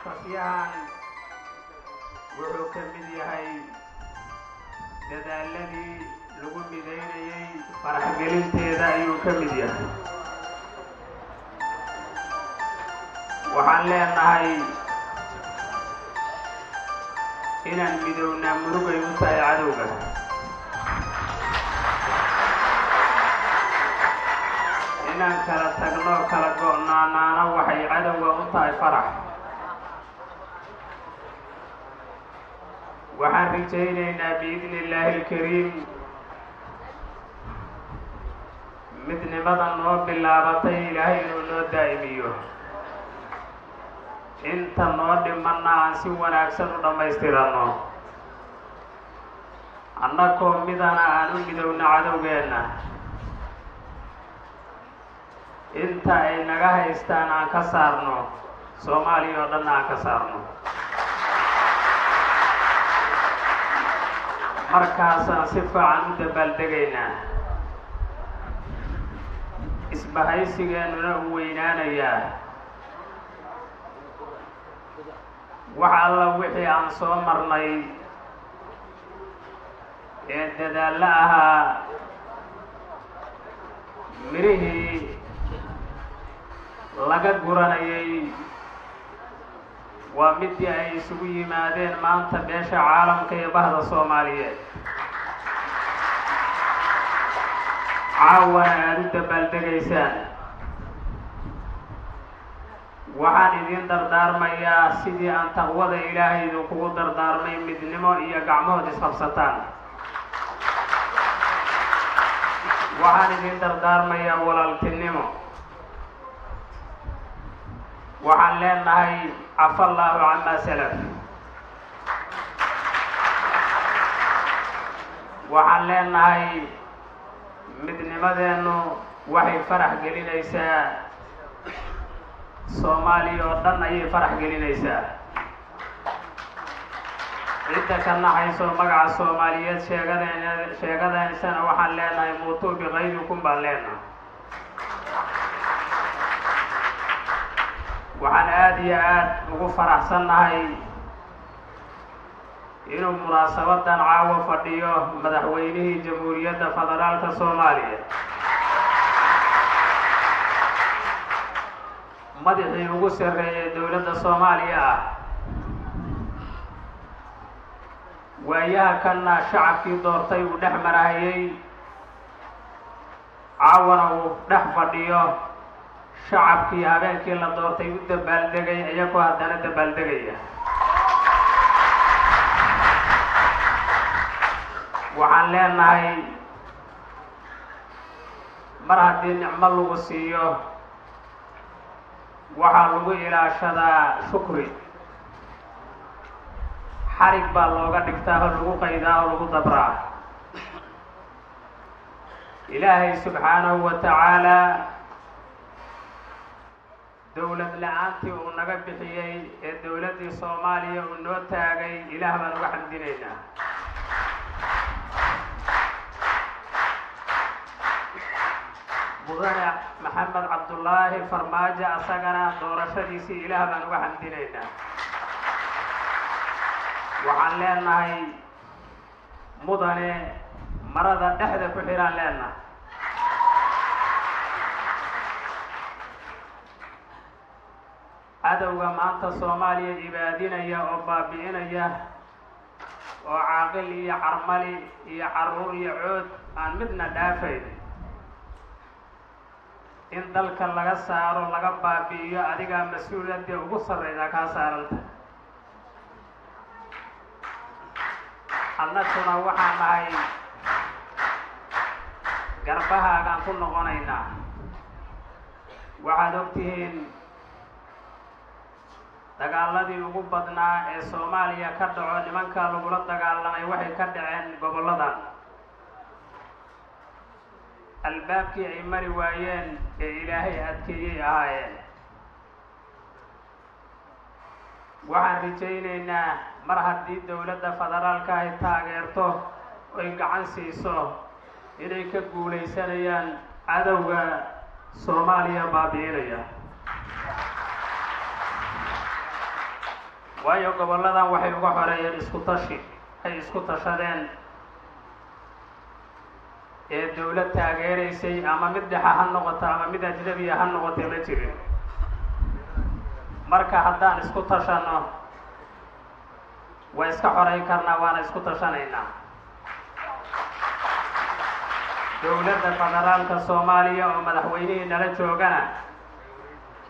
تصيان وحكم بديهاي دادا الذي لقوا بديني فرح قلنت ذا يكم بديهاي وحلين هاي إن المدونا مروق يوسى عدوك إن كلا تغنو كلا قونا نانا وحي عدوك أنتاي فرح وحن رجينا بإذن الله الكريم مثل مدن رب اللابطي إلهي نونو دائميو انت نود منا عن سوى أكثر لما يستيرانو أنكم مدنا أنو مدون عدونا انت إنها استانا كسرنو سومالي ودنا كسرنو مركزا صفة عن دبلدقينا اسبهاي سيغانونا وينانا يا وحالا وحي عن صومرني ددالها مريه لغا قرانيي ومدي أي سوي مادين ما أنت بيش عالم كي بهذا الصوماليات عاونا أريد بلدقيسان waxaan idin dardaarmayaa sidii aan taqwada Ilaahay idinku dardaarmay midnimo iyo gacmood isqabsataan waxaan idin dardaarmayaa walaaltinimo waxaan leenahay afallahu amma salaf waxaan leenahay midnimadeenu waxay farax gelinaysaa Soomaaliya oo dhan ayay farax gelinaysaa inta kana hayso magaca Soomaaliyeed sheegadaysana waxaan leenahay muutu biqaydikum baan leenahay waxaan aad iyo aad ugu faraxsanahay inuu munaasabadan caawa fadhiyo madaxweynihii Jamhuuriyadda Federaalka Soomaaliya madaxii ugu sareeyay dawladda Soomaaliya waayaha kana shacabkii doortay uu dhex marayay caawana uu dhex fadhiyo shacabkii habeenkii la doortay u dabaaldegay iyagoo haddana dabaaldegaya waxaan leenahay mar haddii nicmo lagu siiyo waxaa lagu ilaashadaa shukri xarig baa looga dhigtaa oo lagu qaydaa oo lagu dabraa ilaahay subxaanahu wa tacaala dawlad la'aantii uu naga bixiyey ee dawladdii Soomaaliya uu noo taagay ilaah baan uga xamdinaynaa mudane maxamed cabdullaahi farmaajo asagana doorashadiisii ilaah baan uga xamdinaynaa waxaan leenahay mudane marada dhexda ku xiraan leenahay cadowga maanta Soomaaliya ibaadinaya oo baabi'inaya oo caaqil iyo carmali iyo caruur iyo cood aan midna dhaafayn in dalka laga saaro laga baabi'iyo adiga mas'uuliyadda ugu sarreeyda ka saaranta annaguna waxaan nahay garbahaagaan ku noqonaynaa waxaad ogtihiin dagaaladii ugu badnaa ee Soomaaliya ka dhaco nimanka lagula dagaalamay waxay ka dhaceen goboladan albaabkii ay mari waayeen ee Ilaahay adkeeyay ahaayeen waxaan rajaynaynaa mar haddii dawladda federaalka ay taageerto oy gacan siiso inay ka guulaysanayaan cadowga Soomaaliya baabi'inaya waayo gobolladan waxay uga xoreeyeen isku tashi ay isku tashadeen ee dawlad taageeraysay ama mid dhexa ha noqoto ama mid ajnabiya ha noqotay ma jirin. marka haddaan isku tashanno waa iska xoreyn karnaa, waana isku tashanaynaa. dawladda federaalka Soomaaliya oo madaxweynihii nala joogana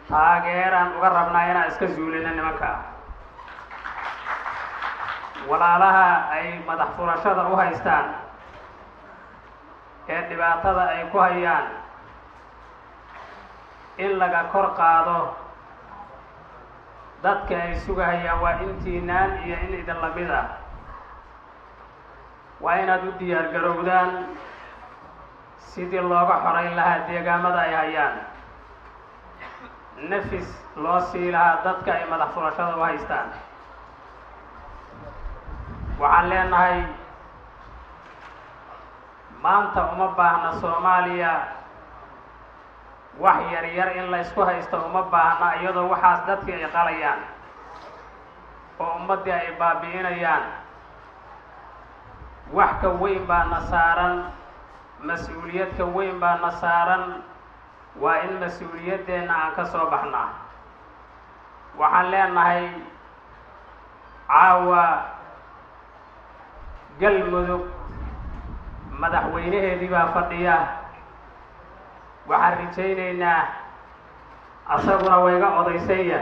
taageeraan uga rabnaa inaan iska zuulino nimanka walaalaha ay madax furashada u haystaan ee dhibaatada ay ku hayaan in laga kor qaado. dadka ay sugahayaan waa intiinaan iyo in idin lamid ah. waa inaad u diyaar garowdaan sidii looga xoreyn lahaa deegaamada ay hayaan, nafis loo sii lahaa dadka ay madax furashada u haystaan. waxaan leenahay maanta uma baahna Soomaaliya wax yar yar in la isku haysto, uma baahna iyadoo waxaas dadkii ay qalayaan oo ummaddii ay baabi'inayaan. wax ka weyn baa na saaran, mas-uuliyad ka weyn baa na saaran. waa in mas-uuliyadeenna aan ka soo baxnaa. waxaan leenahay caawa galmudug madaxweynaheedii baa fadhiya. waxaan rajaynaynaa asaguna wayga odaysaya,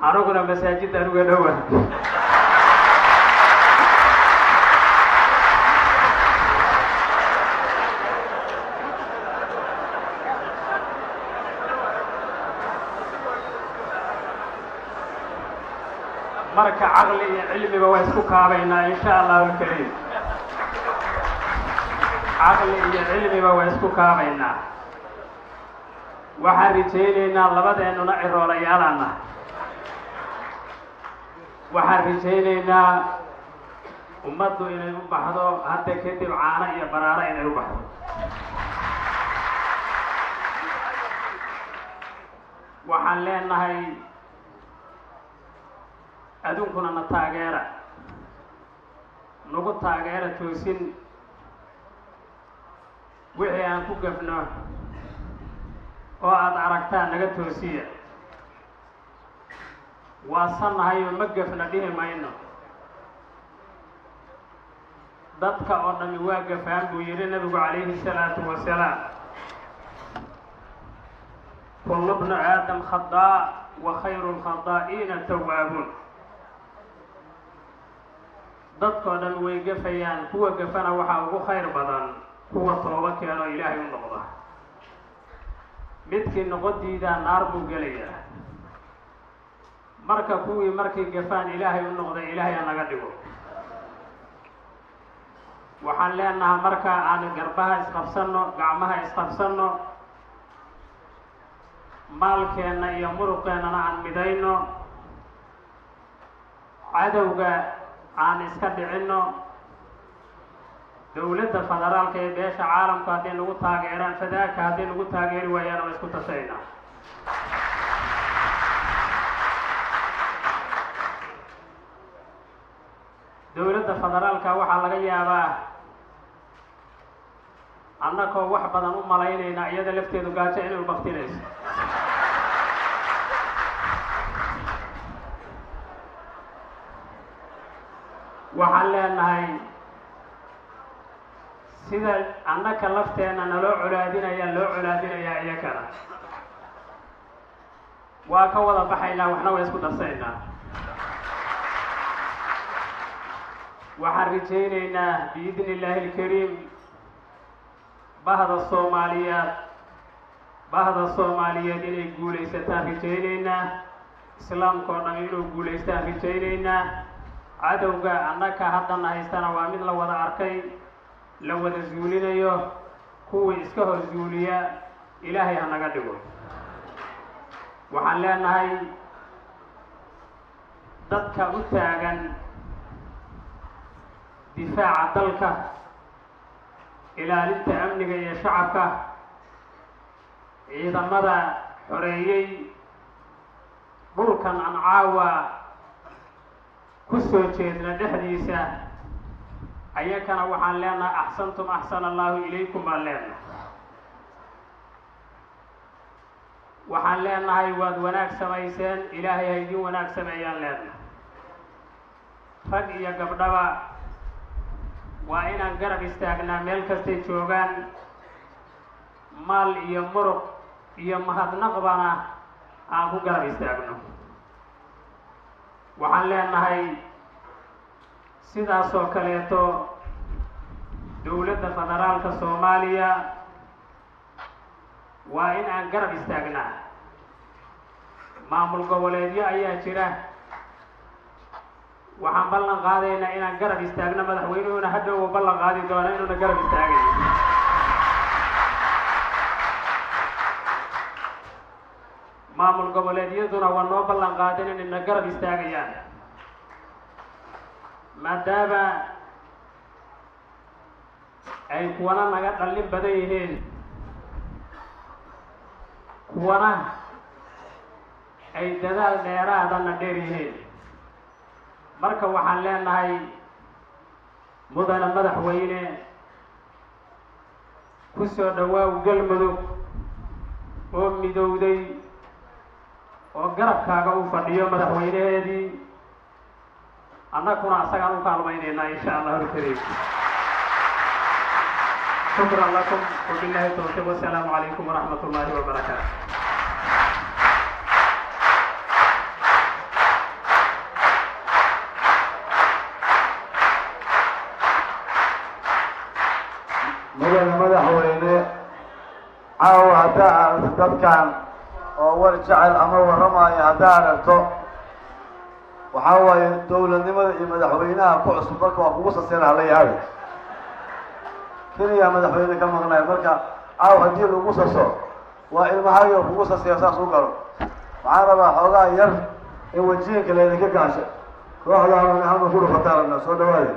aniguna masaajidda anuga dhowa. marka caqli iyo cilmiba waa isku kaabaynaa insha allahu alkariim. caqli iyo cilmiba waa isku kaabaynaa. waxaan rajaynaynaa labadeennuna ciroolayaalaana. waxaan rajaynaynaa ummaddu inay u baxdo hadda kadib caano iyo baraaro inay u baxdo. waxaan leenahay aduunkuna na taageera, nagu taageera toosin. wixii aan ku gafno oo aad aragtaan naga toosiya. waasannahayo ma gafna dhihi mayno. dadka oo dhami waa gafaan buu yidhi nabigu calayhi salaatu wasalaam. kullu bnu aadam khadaa' wa khayru lkhadaa'iina tawwaabuun. dadkoo dhan way gafayaan, kuwa gafana waxaa ugu khayr badan kuwa tooba keenoo ilaahay u noqda. midkii noqon diidaa naar buu gelayaa. marka kuwii markay gafaan ilaahay u noqda, ilaahay ha naga dhigo. waxaan leenahay marka aan garbaha isqabsanno, gacmaha isqabsanno, maalkeenna iyo muruqeennana aan midayno, cadowga aan iska dhicinno. dawladda federaalka ee beesha caalamka hadday nagu taageeraan, fadaaka hadday nagu taageeri waayaan waa isku tashaynaa. dawladda federaalka waxaa laga yaabaa annakoo wax badan u malaynayna iyada lafteedu gaajo inay u baktinayso. waxaan leenahay sida annaka lafteenna naloo colaadinayaa loo colaadinayaa iyakana. waa ka wada baxaynaa, waxna waa isku darsaynaa. waxaan rajaynaynaa biidni illaahi alkariim bahda Soomaaliyeed inay guulaysataan rajaynaynaa. islaamka oo dhan inuu guulaystaan rajaynaynaa. cadowga annaka haddana haystana waa mid la wada arkay, la wada zuulinayo. kuwii iska hor zuuliya ilaahay ha naga dhigo. waxaan leenahay dadka u taagan difaaca dalka, ilaalinta amniga iyo shacabka, ciidamada xoreeyey dhulkan aan caawa ku soo jeedna dhexdiisa ayakana waxaan leenahay axsantum axsana allahu ilaykum baan leenahay. waxaan leenahay waad wanaag samayseen, ilaahay ha idin wanaag sameeyaan leenahay. rag iyo gabdhaba waa inaan garab istaagnaa meel kastay joogaan, maal iyo muruq iyo mahadnaqbana aan ku garab istaagno. waxaan leenahay sidaas oo kaleeto dowladda federaalka Soomaaliya waa in aan garab istaagnaa. maamul goboleedyo ayaa jira, waxaan ballan qaadaynaa inaan garab istaagno. madaxweynuhuna hadhow uu ballan qaadi doona inuuna garab istaagayo. maamul goboleedyaduna waa noo ballan qaadin inayna garab istaagayaan, maadaama ay kuwana naga dhallin badan yihiin, kuwana ay dadaal dheeraadana dheer yihiin. marka waxaan leenahay mudane madaxweyne, ku soo dhawaaw galmudug oo midowday oo garabkaaga u fadhiyo madaxweynaheedii, annaguna asagaan u kaalmaynaynaa insha allahu alkariim. shukran lakum wabillahi tawfiiq, wassalaamu calaykum waraxmat ullaahi wabarakaatu. mudane madaxweyne, caawa haddaa aragto dadkan oo war jecel ama warramaayo haddaa aragto, waxaa waaye dowladnimada iyo madaxweynaha ku cusub, marka waa kugu saseena hala yaabi. keliya madaxweyne ka maqnaay, marka caawa haddii lagu saso waa ilmahaayo kugu saseeyo saas u galo. waxaan rabaa xoogaa yar in wajiinka laydinka gaasho, kooxdaana halma ku dhufataan rabnaa. soo dhawaada.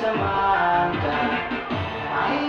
Samantha, I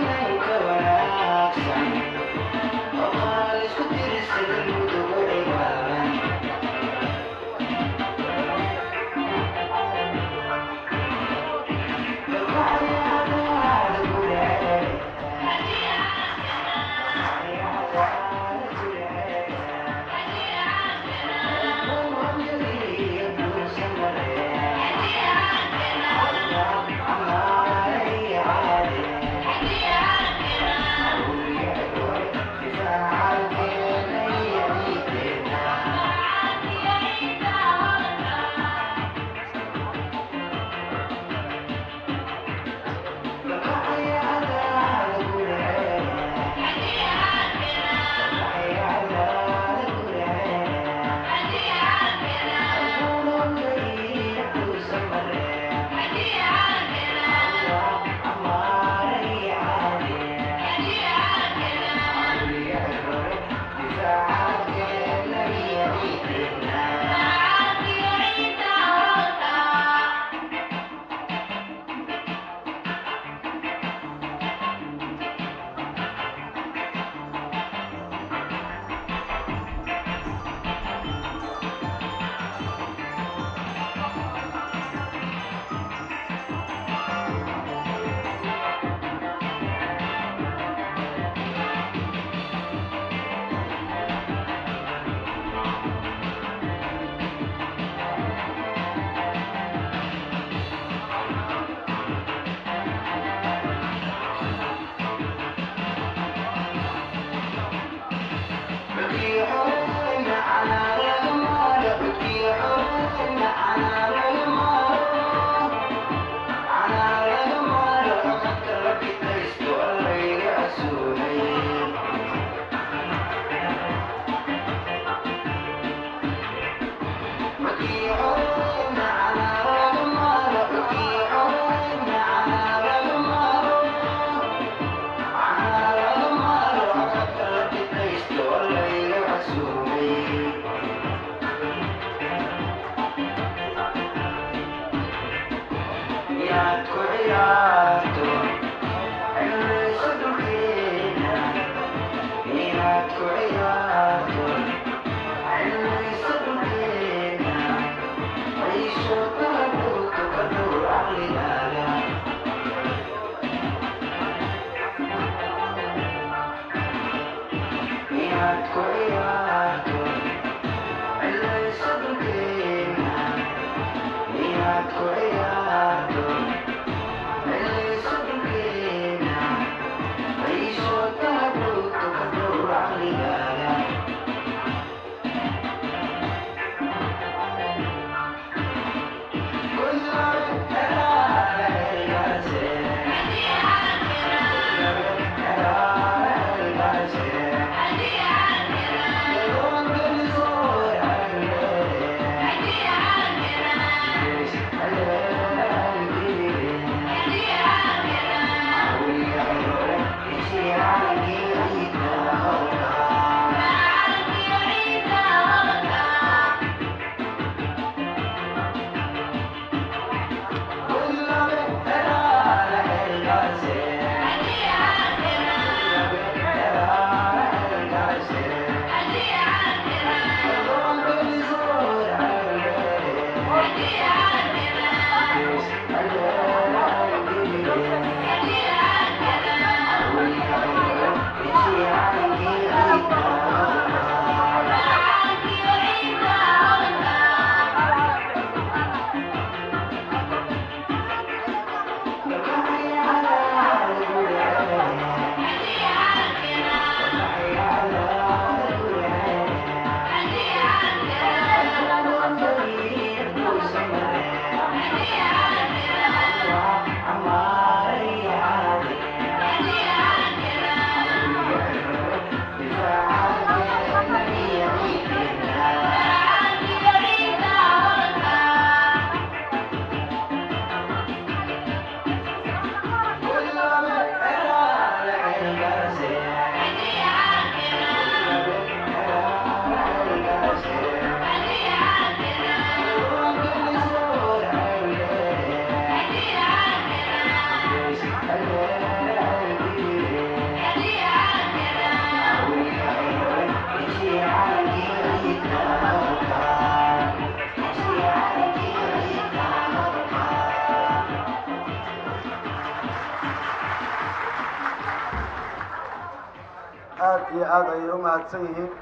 aad iyo aad ayay u mahadsan yihiin.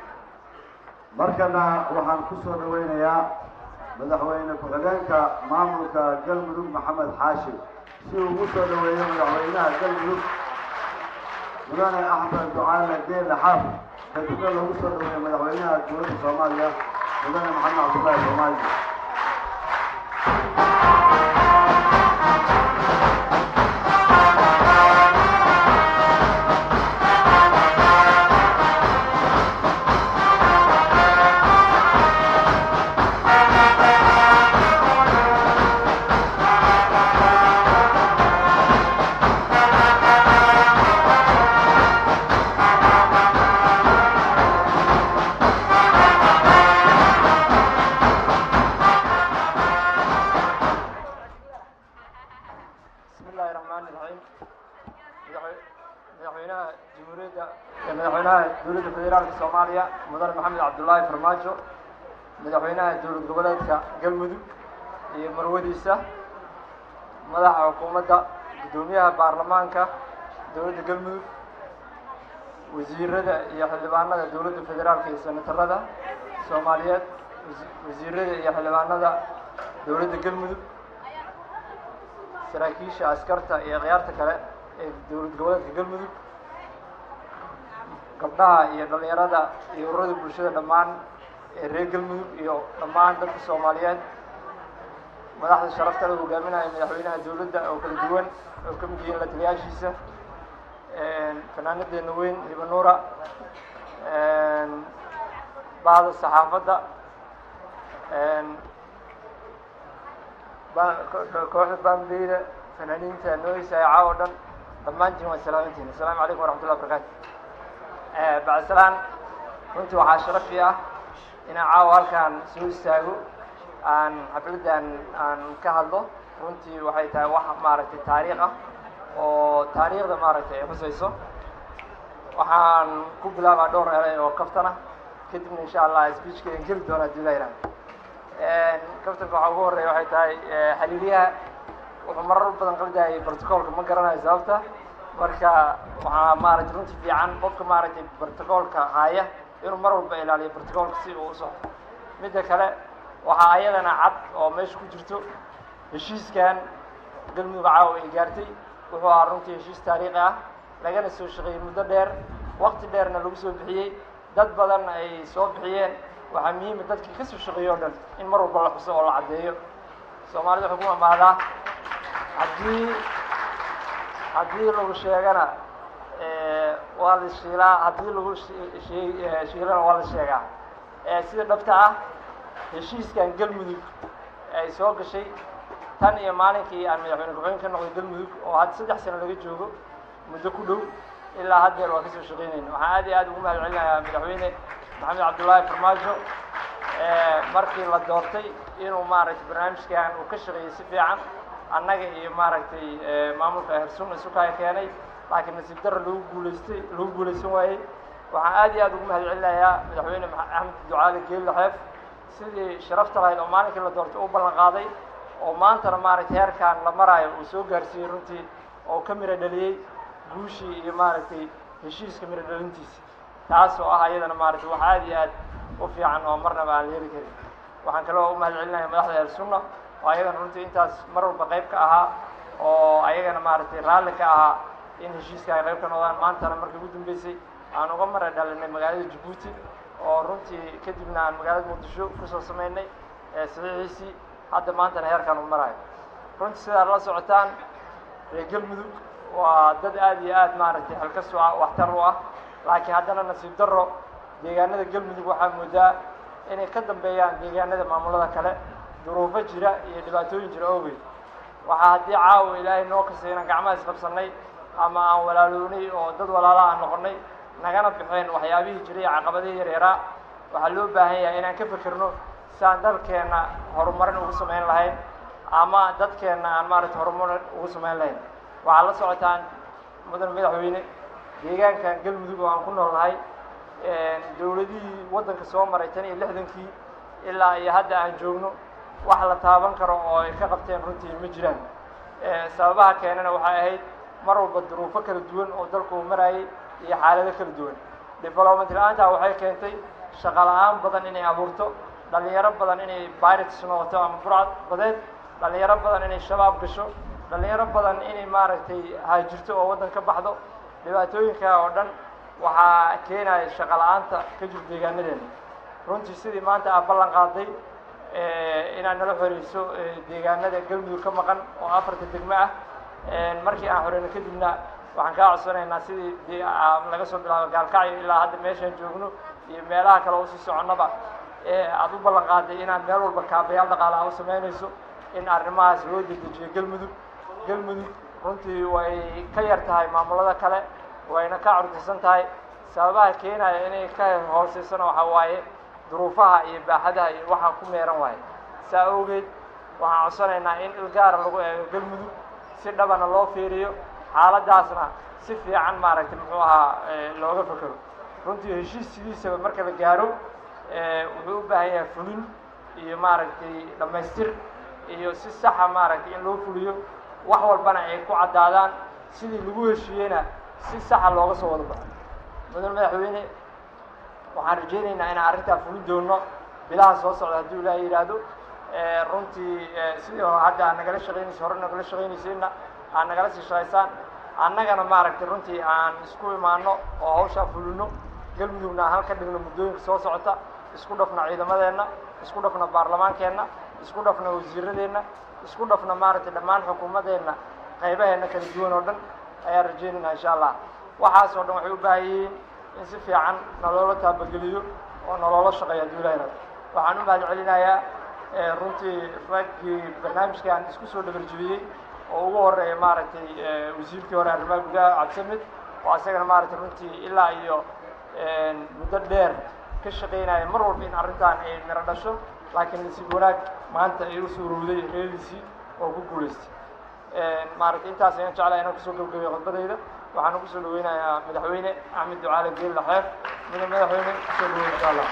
markana waxaan ku soo dhaweynayaa madaxweyne ku-xigeenka maamulka galmudug maxamed xaashi si uu ugu soo dhaweeyo madaxweynaha galmudug mudane axmed ducaale geele xaaf kadibna loogu soo dhaweeyo madaxweynaha dowladda soomaaliya mudane maxamed cabdullaahi soomaali. dowladda federaalka Soomaaliya mudane Maxamed Cabdullaahi Farmaajo madaxweynaha dowlad goboleedka Galmudug iyo marwadiisa madaxa xukuumadda gudoomiyaha baarlamaanka dowladda Galmudug wasiirada iyo xildhibaanada dowladda federaalka iyo senatarada Soomaaliyeed wasiirada iyo xildhibaanada dowladda Galmudug saraakiisha askarta iyo ciyaarta kale ee dowlad goboleedka Galmudug gabdhaha iyo dhalinyarada iyo ururada bulshada dhammaan ee reer Galmudug iyo dhammaan dadka Soomaaliyeed madaxda sharafta leh hogaaminaya madaxweynaha dowladda oo kala duwan oo ka mid yihiin la taliyaashiisa fanaanadeena weyn hiba nuura bahda saxaafadda kooxda baambeyda fanaaniinta nooysa ee caawa dhan dhammaantiin waa salaamantiin assalaamu calaykum waraxmatullahi wabarakaatu bacdisalaan runtii waxaa sharafi ah inaan caawa halkaan soo istaago aan xafladdan aan ka hadlo runtii waxay tahay wax maaragtay taariikh ah oo taariikhda maaragtay ay xusayso waxaan ku bilaabaa dhowr eray oo kaftana kadibna insha allah speechkeedan geli doona haddii la yidhaahdo kaftanka waxaa ugu horreeya waxay tahay xiriiryaha wuxuu marar badan qaldayay protocolka ma garanayo sababta marka waxaa maaragtay runtii fiican qofka maaragtay protocolka haya inuu mar walba ilaaliyo protocolka si uu u socdo midda kale waxaa ayadana cad oo meesha ku jirto heshiiskan galmudug caawa ay gaartay wuxuu ahaa runtii heshiis taariikhi ah lagana soo shaqeeyey muddo dheer waqti dheerna lagu soo bixiyey dad badan ay soo bixiyeen waxaa muhiima dadkii ka soo shaqeeyey o dhan in mar walba la xuso oo la caddeeyo soomaalida waxay ku amaadaa haddii lagu sheegana waa la shiilaa haddii lagu shiilana waa la sheegaa sida dhabta ah heshiiskan galmudug ay soo gashay tan iyo maalinkii aan madaxweyne ku-xigeen ka noqday galmudug oo hadda 3 sano laga joogo muddo ku dhow ilaa haddeer waa ka soo shaqeynayna waxaan aad iyo aad ugu mahad celinayaa madaxweyne maxamed cabdullaahi farmaajo markii la doortay inuu maaragtay barnaamijkan uu ka shaqeeyey si fiican annaga iyo maaragtay maamulka hersun isukaya keenay laakiin nasiib darro lagu guulaysan waayey waxaan aad iyo aad ugu mahad celinayaa madaxweyne axmed ducaale geelle xeef sidii sharafta lahayd oo maalinkii la doortay u ballan qaaday oo maantana maaragtay heerkan la maraayo uu soo gaarsiiyey runtii oo ka miro dhaliyey guushii iyo maaragtay heshiiska miro dhalintiisa taas oo ah ayadana maaragtay wax aad iyo aad u fiican oo marnaba aan la heli karin waxaan kaloo u mahad celinaya madaxda hersunna oo ayagana runtii intaas mar walba qayb ka ahaa oo ayagana maaragtay raalli ka ahaa in heshiiska ay qayb ka noqdaan maantana markii ugu dambeysay aan uga mara dhalinay magaalada jabuuti oo runtii kadibna aan magaalada muqdisho kusoo sameynay saxiixiisii hadda maantana heerkan u marayo runtii sidaad la socotaan reer galmudug waa dad aad iyo aad maaragtay halkas u ah waxtar u ah laakiin haddana nasiib darro deegaanada galmudug waxaa moodaa inay ka dambeeyaan deegaanada maamulada kale duruufo jira iyo dhibaatooyin jira awgeed waxaa haddii caawa ilaahay noo kasay inaan gacmaha isqabsannay ama aan walaalownay oo dad walaala aan noqonnay nagana bixeen waxyaabihii jiray caqabadihii yaryaaraa waxaa loo baahan yahay inaan ka fikirno si aan dalkeenna horumarin ugu samayn lahayn ama dadkeenna aan maaragtay horumarin ugu samayn lahayn waxaa la socotaan mudan madaxweyne deegaankan galmudug oo aan ku nool nahay dowladihii waddanka soo maray 60kii ilaa iyo hadda aan joogno wax la taaban karo oo ay ka qabteen runtii ma jiraan sababaha keenana waxay ahayd mar walba duruufo kala duwan oo dalku uu marayay iyo xaalado kala duwan development la-aanta waxay keentay shaqo la-aan badan inay abuurto dhalinyaro badan inay pirates noqoto ama burcad badeed dhalinyaro badan inay shabaab gasho dhalinyaro badan inay maaragtay haajirto oo waddan ka baxdo dhibaatooyinka oo dhan waxaa keenaya shaqo la-aanta ka jirta deegaanadeena runtii sidii maanta aad ballan qaaday inaad nala xoreyso deegaanada galmudug ka maqan oo 4 degmo ah markii aan xoreyno kadibna waxaan kaa codsanaynaa sidii laga soo bilaabo gaalkacyo ilaa hadda meeshaan joogno iyo meelaha kale oo sii soconnaba aad u ballan qaaday inaad meel walba kaabayaal dhaqaale ah u samaynayso in arrimahaas loo dedejiyo galmudug runtii way ka yar tahay maamulada kale wayna ka curdaysan tahay sababaha keenaya inay ka hooseysana waxaa waaye duruufaha iyo baaxadaha iyo waxaa ku meeran waaye saa awgeed waxaan codsanaynaa in ilgaara lagu eego galmudug si dhabana loo fiiriyo xaaladaasna si fiican maaragtay muxuu ahaa looga fekero runtii heshiis sidiisaba marka la gaaro wuxuu u baahan yahay fulin iyo maaragtay dhammaystir iyo si saxa maaragtay in loo fuliyo wax walbana ay ku caddaadaan sidii lagu heshiiyeyna si saxa looga soo wada baxo mudan madaxweyne waxaan rajaynaynaa inaan arrintaa fulin doono bilaha soo socda haddii ilaahay yidhaahdo runtii sidii hadda aad nagala shaqaynaysa hore nagala shaqaynaysayna aad nagala sii shaqaysaan annagana maaragtay runtii aan isku imaano oo hawshaa fulino galmudugna aan halka dhigno muddooyinka soo socota isku dhafna ciidamadeenna isku dhafna baarlamaankeenna isku dhafna wasiiradeenna isku dhafna maaragtay dhammaan xukuumadeenna qaybaheena kala duwan oo dhan ayaan rajaynaynaa insha allah waxaas oo dhan waxay u baahan yihiin in si fiican naloola taabageliyo oo naloola shaqeeyo hadduu ilaahay rabo waxaan u mahad celinayaa runtii raggii barnaamijkan isku soo dhabarjibiyey oo ugu horeeya maaragtay wasiirkii hore arrimaha gudaha cabdisamid oo isagana maaragtay runtii ilaa iyo muddo dheer ka shaqaynaya mar walba in arrintan ay miro dhasho laakiin nasiib wanaag maanta ay u suurowday reediisii oo ku guulaystay maaragtay intaas ayaan jeclahay inaan kusoo gabagabeeyo khudbadayda waxaan ugu soo dhaweynayaa madaxweyne axmed ducaale geelle xeef madaxweyne kusoo dhaweey insha allah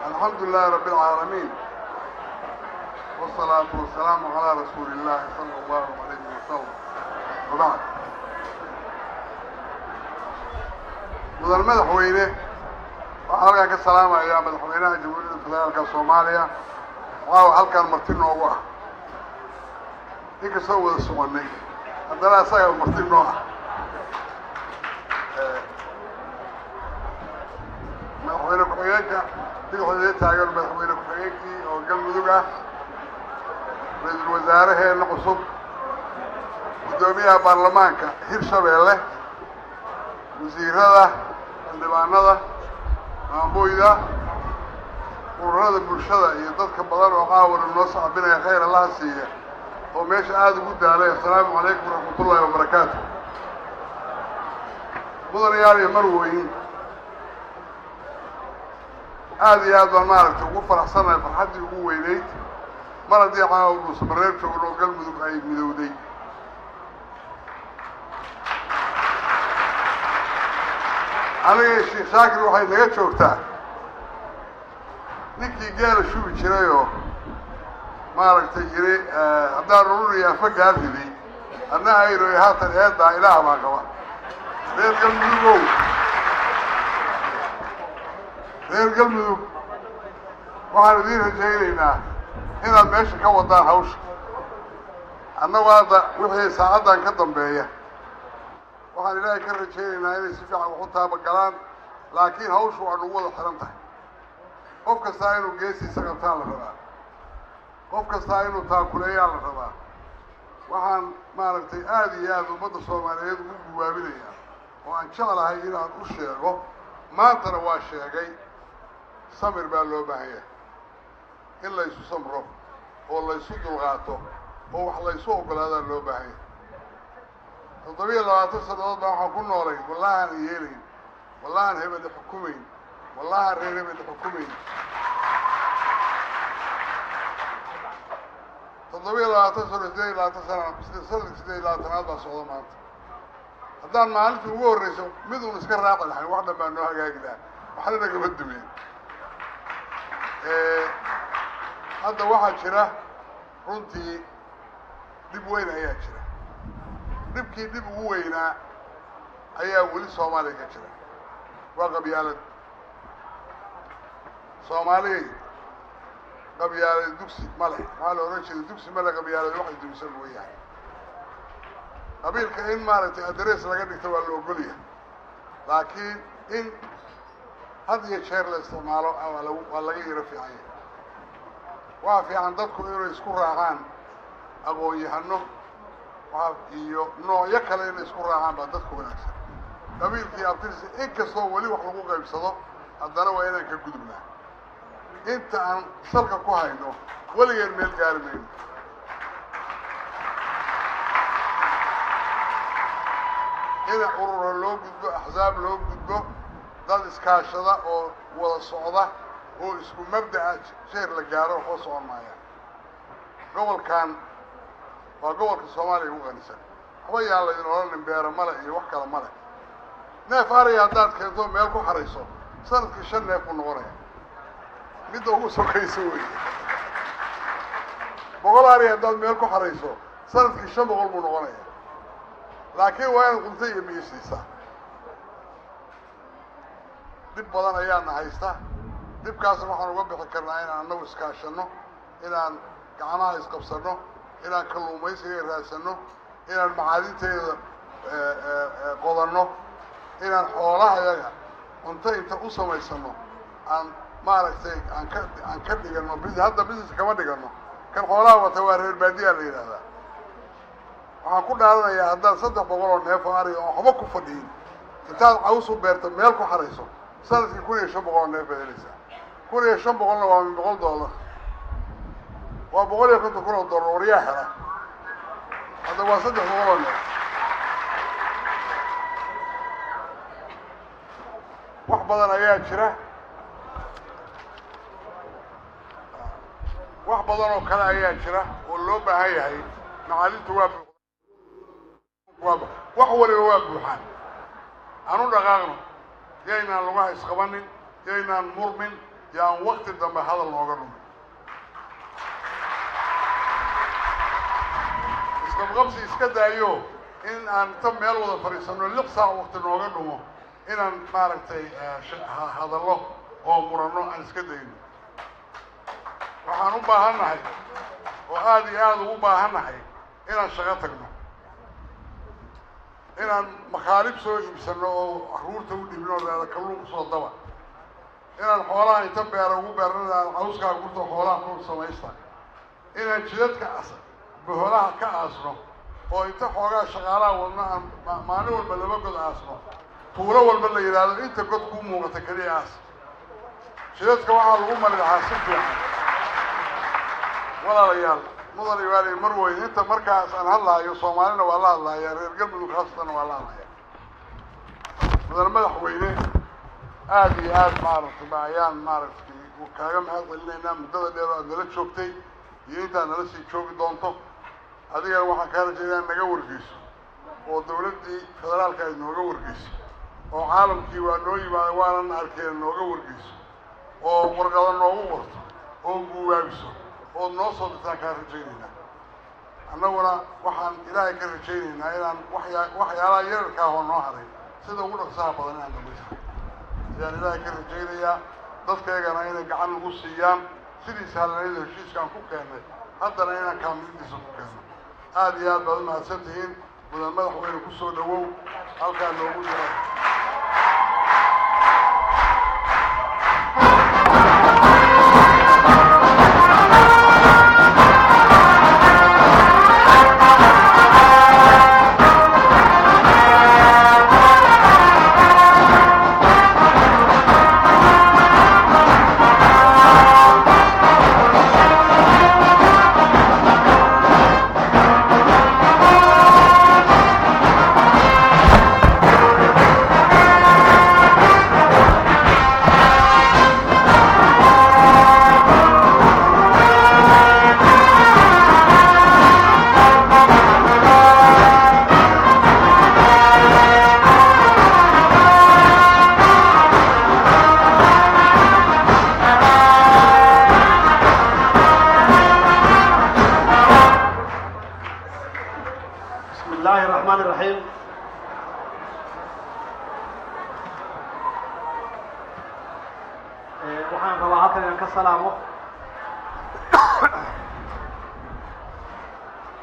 الحمد لله رب العالمين والصلاة والسلام على رسول الله صلى الله عليه وسلم وبعد مدن مدحوينه وحالك السلام يا مدحوينه جمهورية فدرالك الصومالية وهو halkan marti noogu ah ninka soo wada soconay haddana asaga marti noo ah madaxweyne ku-xigeenka madaxweyne taageer madaxweyne ku-xigeenkii oo galmudug ah ra'iisul wasaaraheena cusub gudoomiyaha baarlamaanka hirshabeelle wasiirada xildhibaanada maamooyda ururada bulshada iyo dadka badan oo caawina noo sacbinaya khayr allaha siiya oo meesha aada ugu daalay assalaamu calaykum waraxmatullaahi wabarakaatu mudanayaal iyo marweyn aad iyo aad baan maaragtay ugu faraxsanahay farxaddii ugu weynayd mar haddii caawa dhuusamareer joogno oo galmudug ay midowday aniga sheekh shaakir waxay naga joogtaa ninkii geela shubi jirayoo maaragtay yiri haddaan ururiyaa fagaan riday adna ayro haatan eeddaa ilaah baan qaba reer galmudugow reer galmudug waxaan idiin rajaynaynaa inaad meesha ka wadaan hawsha annagu hadda wixii saacaddan ka dambeeya waxaan ilaahay ka rajaynaynaa inay si fiican waxu taabagalaan laakiin hawshu waa nagu wada xihan tahay qof kastaa inuu geesiisa qabtaan la rabaa qof kastaa inuu taakuleeyaa la rabaa waxaan maaragtay aad iyo aad ummadda soomaaliyeed ugu guwaabinayaa oo aan jeclahay inaan u sheego maantana waa sheegay samir baa loo baahan yahay in laysu samro oo laysu dulqaato oo wax laysu oggolaadaa loo baahan yahay 27 sannadood baa waxaan ku noolay wallahan yeelayn wallahan hebel xukumayn wallahan reer hebel xukumayn 27 sano 28 sannadood baa socda maanta haddaan maalintii ugu horreyso mid uun iska raaci lahayn wax dhan baa noo hagaagi lahaa waxna nagama dumeen hadda waxaa jira runtii dhib weyn ayaa jira dhibkii dhib ugu weynaa ayaa weli soomaaliya ka jira waa qabyaalad soomaaliyay qabyaalad dugsi male maxaa la oran jeeda dugsi male qabyaalad waxay dumisan weeyaan qabiilka in maaragtay adrees laga dhigto waa la ogolyahay laakiin in had iyo jeer la isticmaalo waa laga yaro fiican yahay waa fiican dadku inay isku raacaan aqoon-yahano iyo noocyo kale inay isku raacaan baa dadku wanaagsan qabiilkii abtirsi inkastoo weli wax lagu qaybsado haddana waa inaan ka gudubnaa inta aan salka ku hayno weligeen meel gaari mayno ina ururo loo gudbo axsaab loo gudbo dad iskaashada oo wada socda oo isku mabda'a jeer la gaaro waxba socon maayaan gobolkan waa gobolka soomaaliya ugu qanisan waxba yaan laydin odhanin beero male iyo wax kale male neef ariga haddaad keento meel ku xarayso sanadkii 5 neef buu noqonaya midda ugu sokayso weeye 100 ari haddaad meel ku xarayso sanadkii 500 buu noqonaya laakiin waa in cunto iyo biyo siisaa dib badan ayaana haysta dibkaasna waxaan uga bixi karnaa inaan annagu iskaashano inaan gacmaha isqabsano inaan kalluumaysiga raadsano inaan macaadinteeda qodanno inaan xoolaha iyaga cunto inta u samaysano aan maaragtay aan ka dhigano hadda business kama dhigano kan xoolaha wata waa reer baadiyaa la yidhaahdaa waxaan ku dhaaranayaa haddaad 300 oo neef ari oo waxba ku fadhiin intaad caws u beerto meel ku xarayso sanadkii 1500 neef baad helaysaa 1500 waa $100 waa $150 waryaa hela هذا واحد هون وحبضنا يا شرا وحبضنا وكلا يا شرا واللوبة هي معالي تواب وحول الواب بوحان أنا دقاقنا يانا لغاه اسقبانين يانا مرمن يان وقت الدم هذا النوغرون qabsi iska daayo in aan tan meel wada fariisano 6 saac waqti nooga dhumo inaan maaragtay hadallo oo murano aan iska dayno waxaan u baahanahay oo aad iyo aad ugu baahanahay inaan shaqo tagno inaan makaalib soo iibsano oo caruurta u dhibno leedahay kalluun soo daba inaan xoolaha inta beero ugu beernaa cawska gurto xoolaha ku samaysta inaan jidadka asal بهراء كأسره وإنت حوجا شغالة ونا ما نقول بلا بقول أسره طورة والبلا يراد أنت قد قوم وتكري أس شدت كواحد الأمة اللي حاسب يعني ولا ريال نظر يوالي مروي أنت مركز أنا الله يصومالنا والله الله يا رجال من خاصة والله الله يا مثلا ما حوينه آدي معرف بعيان معرف وكلام هذا اللي نام مدة اللي شوفتي ينتا نلسي شوفي دونتو adiga waxaan ka rajaynaa naga wargeyso oo dawladii federaalka ay nooga wargeyso oo caalamkii waa noo yimaado waanan arkeen nooga wargeyso oo warqado noogu qorto oo guwaabiso oo noo soo dirtaan ka rajaynayna annaguna waxaan ilaahay ka rajaynaynaa inaan waxyaalaha yararka oo noo haray sida ugu dhaqsaha badan aan dhamaysto yaan ilaahay ka rajaynayaa dadkaygana inay gacan ugu siiyaan sidii sahlanayda heshiiskaan ku keennay haddana inaan kaamilidiisa ku keenno aad iyo aad baad u mahadsantihiin mudan madaxweyne ku soo dhawow halkaa noogu jira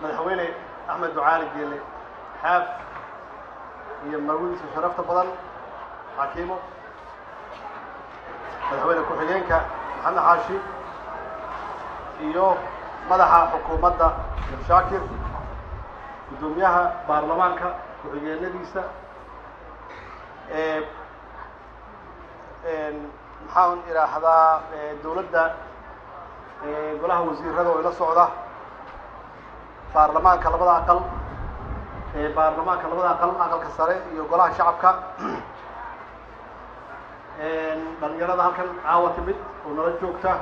madaxweyne Axmed Ducaali Geele xaaf iyo marwadiisa sharafta badan xakiimo madaxweyne ku-xigeenka Maxamed Xaashi iyo madaxa xukuumadda Shaakir gudoomiyaha baarlamaanka ku-xigeenadiisa maxaan iraahdaa dawladda golaha wasiirada oo ila socda baarlamaanka labada aqal aqalka sare iyo golaha shacabka dhalinyarada halkan caawa timid oo nala joogta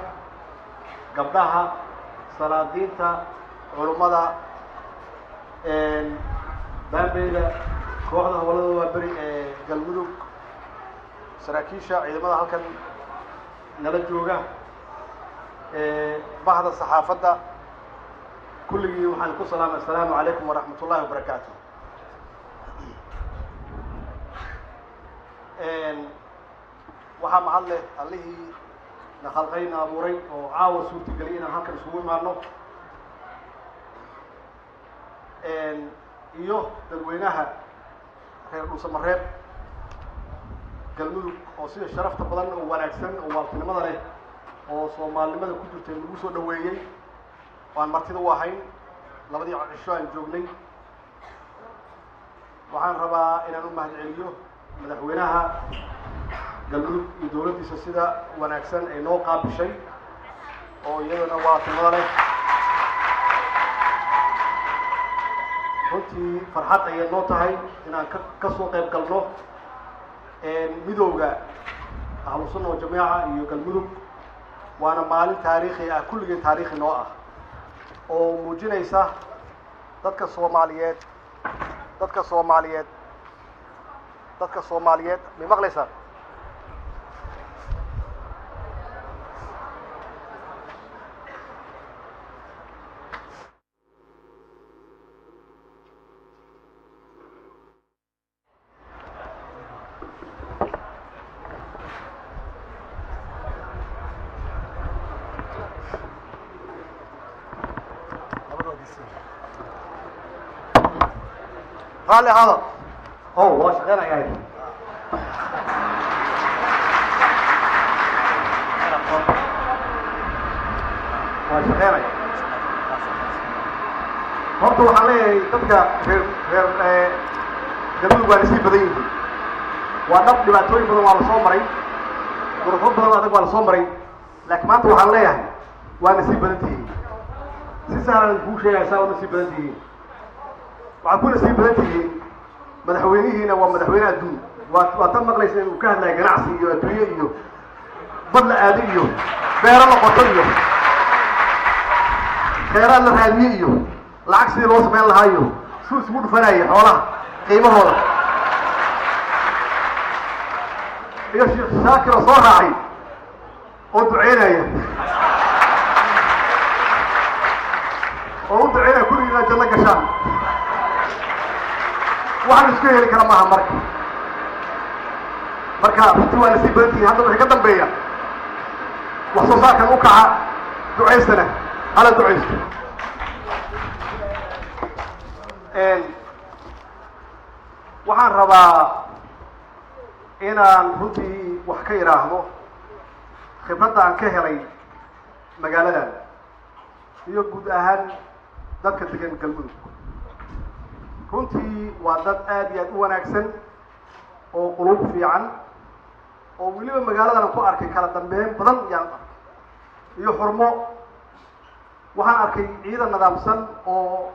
gabdhaha salaadiinta culummada baambeyda kooxda hawlada waa beri ee galmudug saraakiisha ciidamada halkan nala jooga bahda saxaafadda kulligii waxaan ku salaamay assalaamu calaykum waraxmat ullahi wabarakaatu. waxaa mahad leh allihii na khalqayna abuuray oo caawa suurtageliyay inaan halkan isugu imaano iyo dadweynaha reer dhuusamareeb galmudug oo sida sharafta badan oo wanaagsan oo waaltinimada leh oo soomaalinimada ku jirtay lagu soo dhaweeyey waan martida u ahayn labadii cisho aan joognay. waxaan rabaa inaan u mahad celiyo madaxweynaha galmudug iyo dowladdiisa sida wanaagsan ay noo qaabishay oo iyadana waaltinimada leh. runtii farxad ayay noo tahay inaan ka soo qayb galno midowga ahlu sunna wa jamiica iyo galmudug. waana maalin taariikhi ah, kulligeen taariikhi noo ah oo muujinaysa dadka soomaaliyeed may maqlaysaa raalli ahaada waa shaqeynayaa horta waxaan leeyahay dadka reer galmudug waa lasii badan yihiin. waa dhab dhibaatooyin badan waa lasoo maray, durufo badan adag waa lasoo maray, laakiin maanta waxaan leeyahay waa nasii badan tihiin. si sahlan kuu sheegaya saa waa nasii badan tihiin. waxaad ku nasii badan tihiin madaxweynihiina waa madaxweyne adduun. waa tan maqlaysa inuu ka hadlaya ganacsi iyo adduunye iyo bad la aado iyo beero la qoto iyo kheyraad la raadiye iyo lacag sidii loo samayn lahaa iyo suu isugu dhufanaya xoolaha qiimahooda iyo sheekh shaakir oo soo raacay oo duceynaya oo u duceynaya kulligii inaad janno gashaan. waxaan isku heli kara maaha marka runtii waa lasii badan tihiin. hadda wixii ka dambeeya wax soo saarkan u kaca ducaystana hala ducaysto. waxaan rabaa inaan runtii wax ka idhaahdo khibradda aan ka helay magaaladan iyo guud ahaan dadka degan galmudug. runtii waa dad aad iyo aad u wanaagsan oo quluub fiican oo weliba magaaladan ku arkay kala dambeyn badan yaan iyo xurmo. waxaan arkay ciidan nidaamsan oo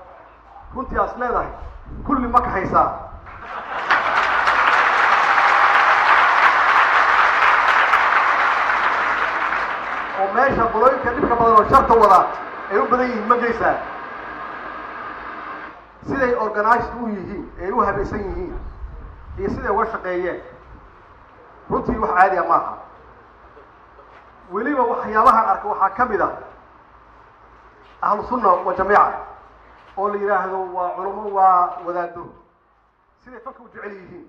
runtii aas leedahay kulli ma kaxaysaa. oo meesha qolooyinka dhibka badan oo sharta wada ay u badan yihiin ma geysaa. siday organized u yihiin ay u habaysan yihiin iyo siday uga shaqeeyeen runtii wax caadi ah maaha. weliba waxyaabahaan arkay waxaa ka mid ah ahlu sunna wa jamiica oo la yidhaahdo waa culamo waa wadaado siday falka u jecel yihiin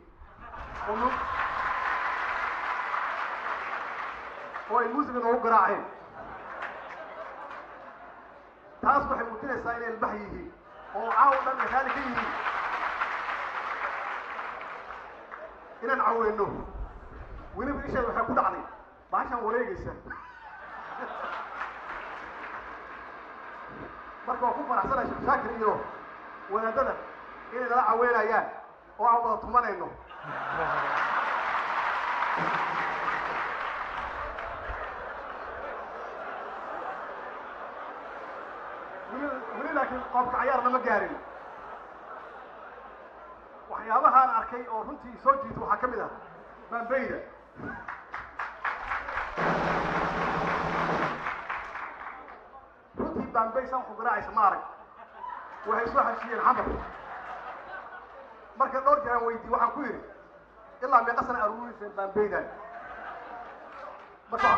oo ay muusiga noogu garaaceen. taas waxay muujinaysaa inay ilbax yihiin oo caaw dhan raali ka yihiin inaan caweyno. weliba ishay waxay ku dhacday baashaan wareegaysa marka waa ku faraxsanaya sheekh shaakir iyo wadaadada inay nala caweynayaan oo aan wada tumanayno. weli laakiin qoobka cayaar lama gaarin. waxyaabahaan arkay oo runtii soo jiita waxaa ka mid ah baambeyda. runtii baambey san waxu garaacaysa ma arag. waxay soo hashiyeen xamar marka dhowr jeer aan weydiiyey waxaan ku yidhi ilaa meeqa sana aruuriseen baambeydan marka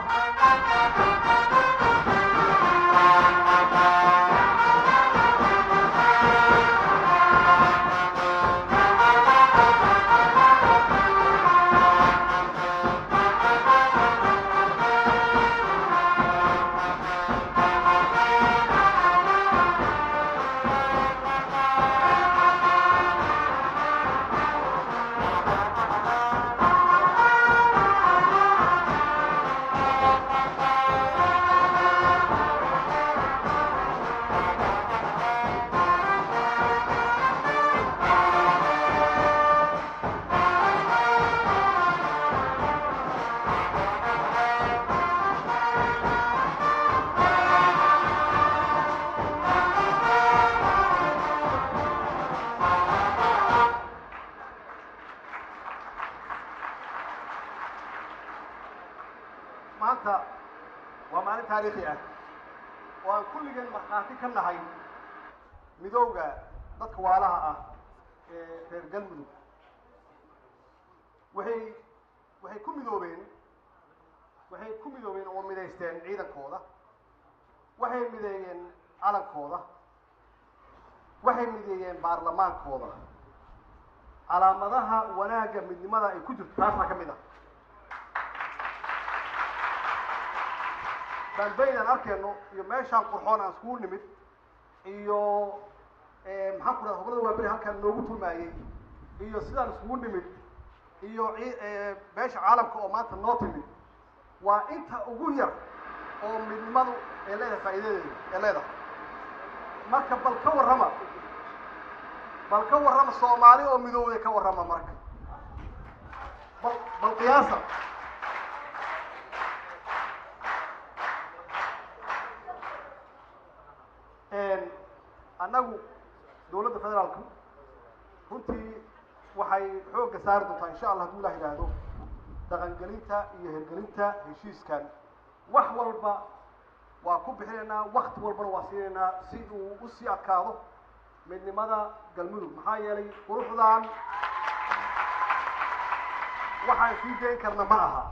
maanta waa maalin taariikhi ah oo aan kulligeen markhaati ka nahay midowga dadka waalaha ah ee reer galmudug waxay ku midoobeen oo midaysteen ciidankooda waxay mideeyeen calankooda waxay mideeyeen baarlamaankooda calaamadaha wanaagga midnimada ay ku jirto taasaa ka mid ah baanbeyn aan arkayno iyo meeshaan qurxoon aan iskugu nimid iyo maxaan ku dhaha hoblada waaberi halkaan noogu tumaayey iyo sidaan iskugu nimid iyo beesha caalamka oo maanta noo timid waa inta ugu yar oo midnimadu ay leedahay faa'iidadeeda ay leedahay marka bal ka warrama soomaali oo midowday ka warrama marka bal qiyaasa annagu dowladda federaalku runtii waxay xoogga saari doontaa insha allah hadduu ilah yidhaahdo dhaqangelinta iyo hirgelinta heshiiskan wax walba waa ku bixinaynaa wakti walbana waa siinaynaa si uu usii adkaado midnimada galmudug maxaa yeelay quruxdan waxaan sii dayn karna ma aha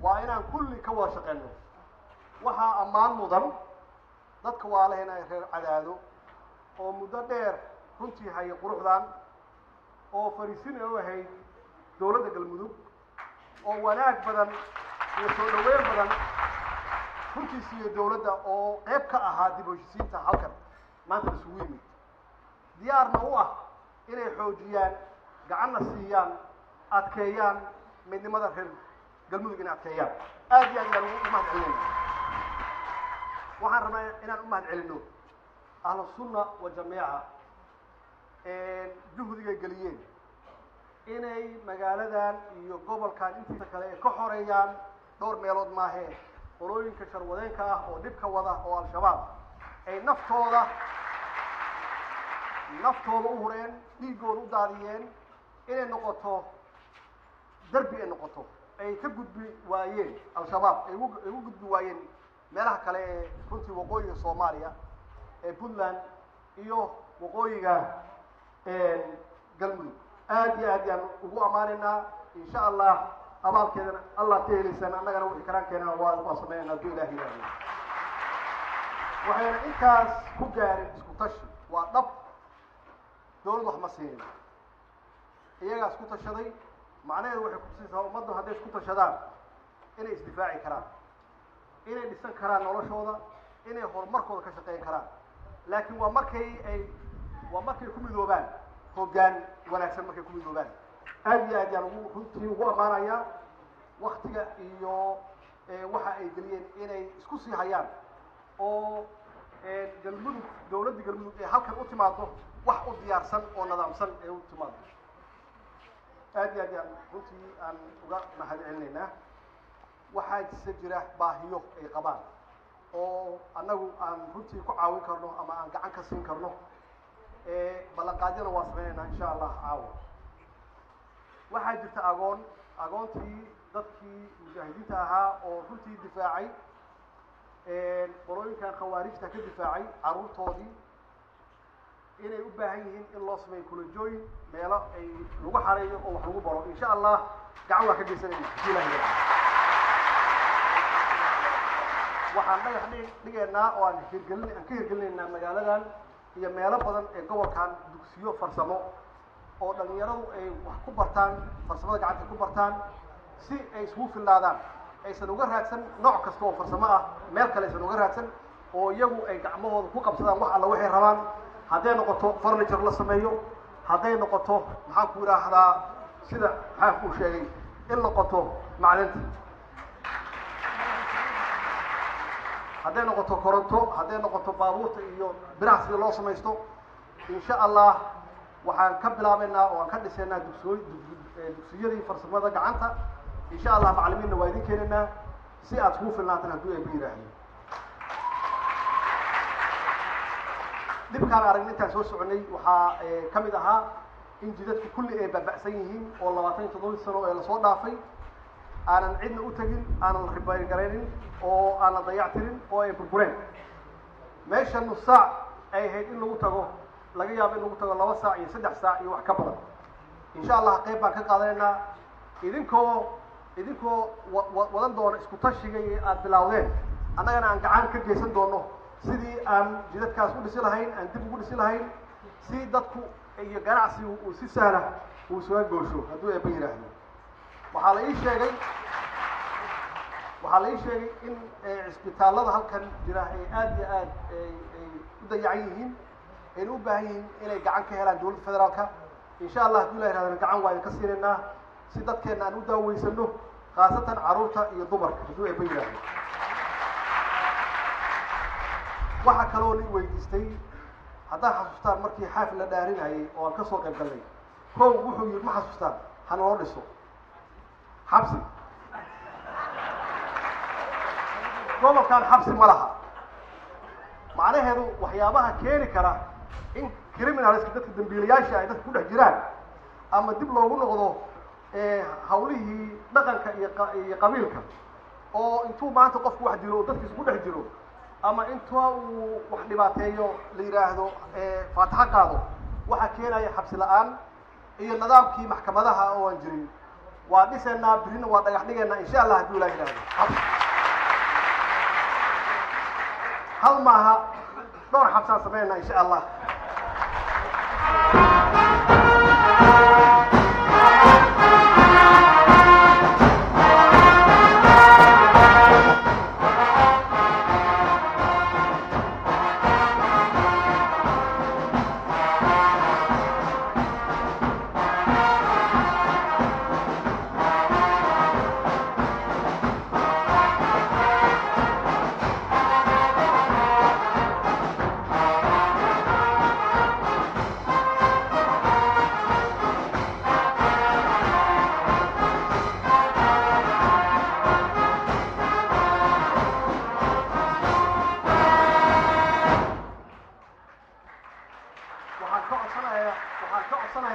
waa inaan kulli ka wada shaqeyno waxaa ammaan mudan dadka waalaheena ay reer cadaado oo muddo dheer runtii haya quruxdan oo fariisin u ahayd dowladda galmudug oo wanaag badan iyo soo dhaweyn badan runtii siiyo dowladda oo qayb ka ahaa dib u heshisiinta halkan maanta isugu yimid diyaarna u ah inay xoojiyaan gacanna siiyaan adkeeyaan midnimada reer galmudug inay adkeeyaan aad iyo aad ayaan ugu mahad celinayna waxaan rabnaa inaan u mahad celino ahlu sunna wa jamiica juhdigay geliyeen inay magaaladan iyo gobolkan intiisa kale ay ka xoreeyaan dhowr meelood maahee qolooyinka sharwadeenka ah oo dhibka wada oo al-shabaab ay naftooda u hureen dhiiggooda u daadiyeen inay noqoto derbi ay noqoto ay ka gudbi waayeen al-shabaab ay ugu gudbi waayeen meelaha kale ee runtii waqooyiga soomaaliya ee puntland iyo waqooyiga galmudug aad iyo aad yaan ugu ammaanaynaa insha allah abaalkeedana allah ka helaysaan annagana wixii karaankeenana waa sameynayna hadduu ilaah yidhaahdo waxayna intaas ku gaareen isku tashi waa dhab dowlad wax ma siinin iyagaa isku tashaday macnaheedu waxay kutusinaysaa ummaddu hadday isku tashadaan inay isdifaaci karaan inay dhisan karaan noloshooda inay horumarkooda ka shaqeyn karaan laakiin waa markay ku midoobaan hoggaan wanaagsan markay ku midoobaan aad iyo aad yaan runtii ugu ammaanayaa waktiga iyo waxa ay geliyeen inay isku sii hayaan oo galmudug dowladda galmudug ee halkan u timaado wax u diyaarsan oo nidaamsan ee u timaado aad iyo aad yaan runtii aan uga mahad celinaynaa waxaa jira baahiyo ay qabaan oo annagu aan runtii ku caawin karno ama aan gacan ka siin karno ballanqaadyana waa sameynaynaa insha allah caawa waxaa jirta agoontii dadkii mujaahidiinta ahaa oo runtii difaacay qolooyinkan khawaarijta ka difaacay carruurtoodii inay u baahan yihiin in loo sameeyo kulajooyin meelo ay lagu xareeyo oo wax lagu baro insha allah gacan waa ka geysanayna waxaan dhagax dhigaynaa oo aan ka hirgelinaynaa magaaladan iyo meelo badan ee gobolkan dugsiyo farsamo oo dhalinyaradu ay wax ku bartaan farsamada gacanta ku bartaan si ay isugu filnaadaan aysan uga raadsan nooc kasta oo farsamo ah meel kale aysan uga raadsan oo iyagu ay gacmahooda ku qabsadaan wax alla waxay rabaan hadday noqoto furniture la sameeyo hadday noqoto maxaan ku yidhaahdaa sida xaaf uu sheegay in noqoto macdinta hadday noqoto koronto hadday noqoto baabuurta iyo biraha sida loo samaysto insha allah waxaan ka bilaabaynaa oo aan ka dhisaynaa dugsiyadii farsamada gacanta insha allah macallimiinna waa idin keenaynaa si aad iskugu filnaataan hadduu eeba yidhaahdo dhibkaan aragna intaan soo soconay waxaa ka mid ahaa in jidadku kulli ay baaba'san yihiin oo 27 sano ee lasoo dhaafay aanan cidna u tegin aanan la ribayr garaynin oo aan la dayactirin oo ay burbureen meesha nus saac ay ahayd in lagu tago laga yaabo in lagu tago 2 saac iyo 3 saac iyo wax ka badan insha allah qayb baan ka qaadanaynaa idinkoo wadan doona isku tashiga iyo aad bilowdeen annagana aan gacan ka geysan doono sidii aan jidadkaas u dhisi lahayn aan dib ugu dhisi lahayn si dadku iyo ganacsigu uu si sahla uu soo goosho hadduu eeba yidhaahdo waxaa la ii sheegay in cisbitaallada halkan jira ay aad iyo aad ay u dayacan yihiin ayna u baahan yihiin inay gacan ka helaan dowladda federaalka insha allah hadduu la yidhahdana gacan waa idinka siinaynaa si dadkeenna aan u daaweysano khaasatan carruurta iyo dumarka hadduu eeba yidhaahdo waxaa kaloo la weydiistay haddaa xasuustaan markii xaafil la dhaarinayay oo aan ka soo qayb galnay kow wuxuu yidhi ma xasuustaan hana loo dhiso xabsi gobolkan xabsi ma laha macnaheedu waxyaabaha keeni kara in criminalska dadka dambiilayaasha ay dadka ku dhex jiraan ama dib loogu noqdo hawlihii dhaqanka iyo qabiilka oo intuu maanta qofku wax dilo oo dadkiisa ku dhex jiro ama inta uu wax dhibaateeyo la yiraahdo faataxa qaado waxa keenaya xabsi la'aan iyo nidaamkii maxkamadaha oo aan jirin waa dhisaynaa birina waa dhagax dhigaynaa insha allah hadduu la yiraahdo hal maaha dhowr xabsaan sameynaa insha allah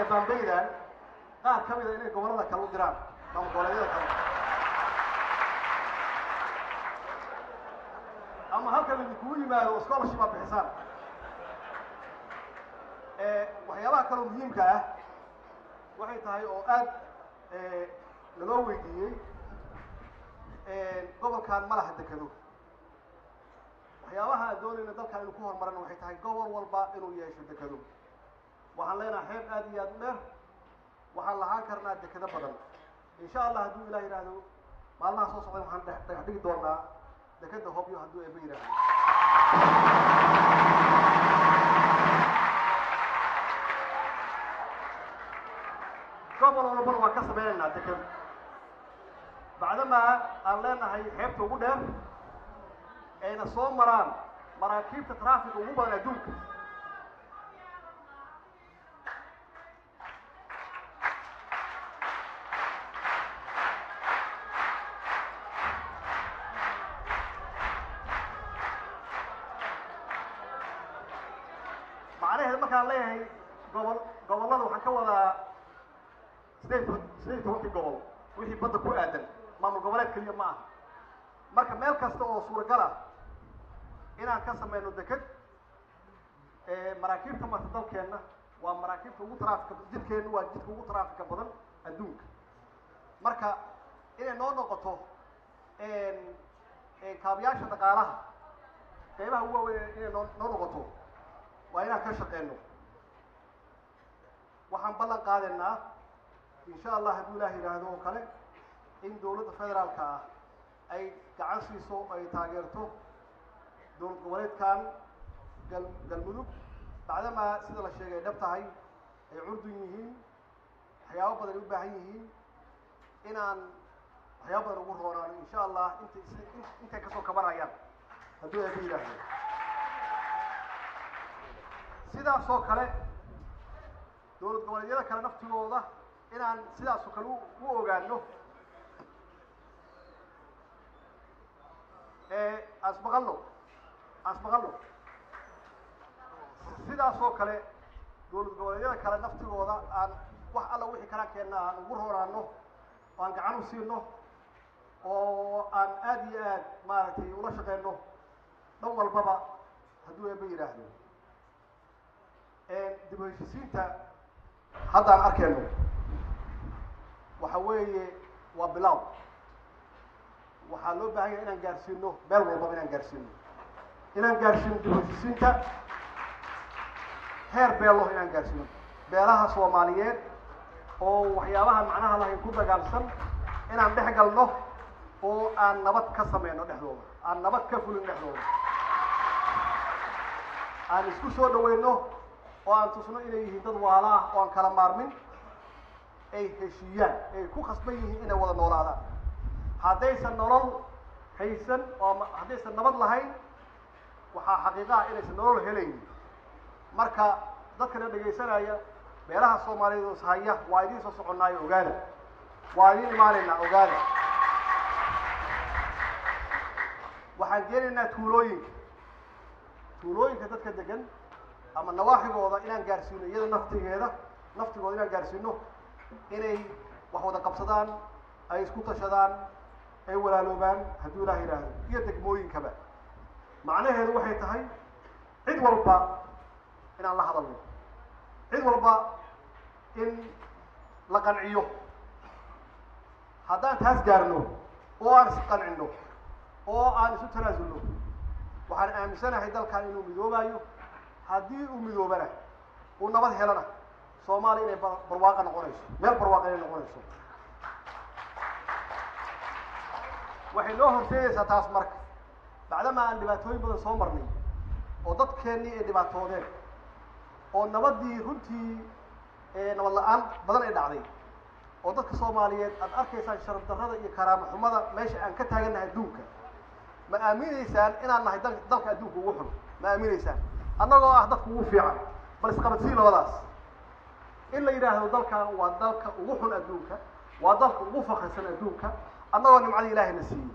bambaydan qaar ka mida inay gobolada kale u diraan ama goboleedyada kale ama halkan idinkugu yimaado scholarship aad bixisaan waxyaabaha kaloo muhiimka ah waxay tahay oo aad naloo weydiiyey gobolkan ma laha dekado waxyaabaha aan doonayna dalkan inuu ku horumarana waxay tahay gobol walba inuu yeesho dekado waxaan leenahay xeeb aad iyo aad u dheer waxaan lahaan karnaa dekado badan insha allah hadduu ilaah yidhaahdo maalmaha soo socday waxaan dhagax dhigi doonaa dekada hobyo hadduu eeba yidhaahdo gobol walbana waan ka sameynaynaa dekado bacdamaa aan leenahay xeebta ugu dheer ayna soo maraan maraakiibta traffic ugu badan adduunka macnaheed markaan leeyahay gobollada waxaan ka wadaa sideed tobankii gobol wixii badda ku aadan maamul goboleed keliya ma aha marka meel kasta oo suuragal ah inaan ka sameyno deked maraakiibta marka dalkeenna waa maraakiibta ugu taraafika jidkeennu waa jidka ugu taraafika badan adduunka marka inay noo noqoto kaabayaasha dhaqaalaha qaybaha ugu waaweyn inay noo noqoto waa inaan ka shaqeyno waxaan ballan qaadaynaa insha allah hadduu ilaah yidhaahdo oo kale in dowladda federaalka ah ay gacan siiso ay taageerto dowlad goboleedkan galmudug bacdamaa sida la sheegay ay dhab tahay ay curdun yihiin waxyaabo badan ay u baahan yihiin inaan waxyaabo badan ugu roonaano insha allah intay kasoo kabanayaan hadduu eeba yidhaahdo sidaas oo kale dowlad goboleedyada kale naftigooda inaan sidaas oo kale u ogaano asmaqallo sidaas oo kale dowlad goboleedyada kale naftigooda aan wax alla wixii kala keenna aan ugu roonaano oo aan gacan u siino oo aan aad iyo aad maaragtay ula shaqeyno dhan walbaba hadduu eeba yidhaahdo dib u heshisiinta hadda aan arkeyno waxa weeye waa bilow waxaa loo baahan yahay inaan gaarsiino meel walbaba inaan gaarsiino dib u heshisiinta heer beelo inaan gaarsiino beelaha soomaaliyeed oo waxyaabaha macnaha lahayn ku dagaalsan inaan dhex galno oo aan nabad ka sameyno dhexdooda aan nabad ka fulin dhexdooda aan isku soo dhaweyno oo aan tusno inay yihiin dad waala ah oo aan kala maarmin ay heshiiyaan ay ku khasban yihiin inay wada noolaadaan haddaysan nolol haysan oo haddaysan nabad lahayn waxaa xaqiiqa ah inaysan nolol helaynin marka dadkana dhegaysanaya beelaha soomaaliyeed oo ishaya waa idiin soo soconnaayo ogaada waa idiin imaanaynaa ogaada waxaan geenaynaa tuulooyinka dadka degan ama nawaaxigooda inaan gaarsiino iyada naftigooda inaan gaarsiino inay wax wada qabsadaan ay isku tashadaan ay walaaloobaan hadduu ilaah yidhaahdo iyo degmooyinkaba macnaheedu waxay tahay cid walba inaan la hadalno cid walba in la qanciyo haddaan taas gaarno oo aan isqancino oo aan isu tanaasulno waxaan aaminsanahay dalkan inuu midoobayo haddii uu midoobana uu nabad helana soomaaliya inay barwaaqa noqonayso meel barwaaqa inay noqonayso waxay noo horseedaysaa taas marka bacdama aan dhibaatooyin badan soo marnay oo dadkeennii ay dhibaatoodeen oo nabaddii runtii nabad la-aan badan ay dhacday oo dadka soomaaliyeed aad arkaysaan sharaf darrada iyo karaamo xumada meesha aan ka taagannahay adduunka ma aaminaysaan inaan nahay dalka adduunka ugu xun ma aaminaysaan annagoo ah dadka ugu fiican bal isqabadsii labadaas in la yidhaahdo dalkan waa dalka ugu xun adduunka waa dalka ugu fakrisan adduunka annagoo nimcada ilaahayna siiyey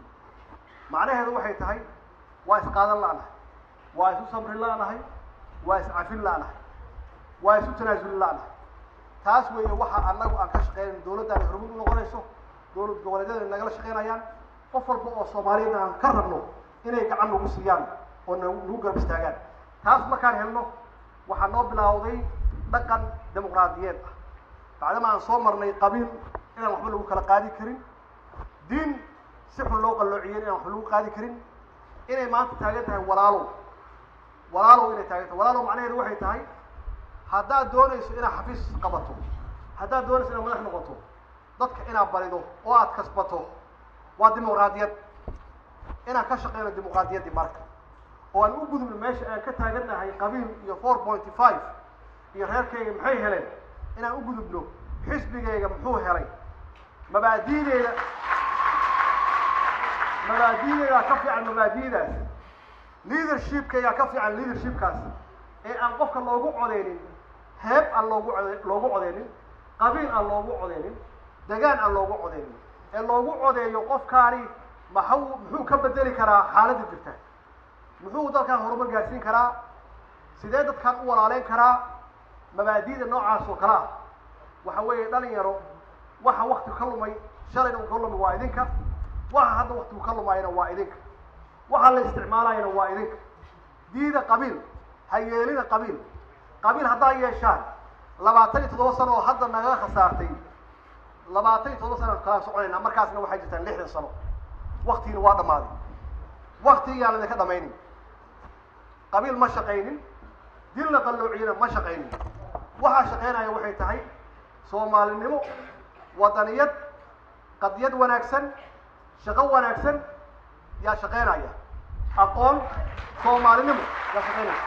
macnaheedu waxay tahay waa isqaadan la'nahay waa isu samrin la'nahay waa iscafin la'nahay waa isu tanaasulin la'nahay taas weeye waxa annagu aan ka shaqeynayno dowladdaani horumar u noqonayso dowlad goboleedyada ay nagala shaqeynayaan qof walba oo soomaaliyeed aan ka rabno inay gacan nagu siiyaan oo nagu garab istaagaan taas markaan helno waxaa noo bilaawday dhaqan dimuqraadiyeed ah bacdama aan soo marnay qabiil inaan waxba lagu kala qaadi karin diin si xun loo qalloociyeen inaan waxba lagu qaadi karin inay maanta taagan tahay walaalow inay taagan tahay walaalow macnaheedu waxay tahay haddaad doonayso inaad xafiis qabato haddaad doonayso inaad madax noqoto dadka inaad barido oo aad kasbato waa dimuqraadiyad inaan ka shaqeyno dimuqraadiyaddii marka oo aan u gudubno meesha aan ka taagannahay qabiil iyo 4.5 iyo reerkayga maxay heleen inaan u gudubno xisbigayga muxuu helay mabaadi'deeda ka fiican mabaadi'daas leadershipkayga ka fiican leadershipkaas ee aan qofka loogu codeynin heeb aan loogu codeynin qabiil aan loogu codeynin degaan aan loogu codeynin ee loogu codeeyo qofkaani muxuu ka bedeli karaa xaaladda jirta muxuu dalkan horumar gaarsiin karaa sidee dadkan u walaaleyn karaa mabaadi'da noocaas oo kale ah waxa weeye dhalinyaro waxa wakti ka lumay shalayna uu ka lumay waa idinka waxa hadda waktigu ka lumayna waa idinka waxa la isticmaalayna waa idinka diida qabiil ha yeelina qabiil qabiil haddaa yeeshaan 27 sano oo hadda naga khasaartay 27 sano kala soconayna markaasna waxay jirtaan 60 sano waqtiina waa dhamaaday waqtiga la ka dhameeyay qabiil ma shaqeynin dil la qalloociyana ma shaqeynin waxa shaqeynaya waxay tahay Soomaalinimo wadaniyad qadiyad wanaagsan shaqo wanaagsan yaa shaqeynaya aqoon Soomaalinimo yaa shaqeynaya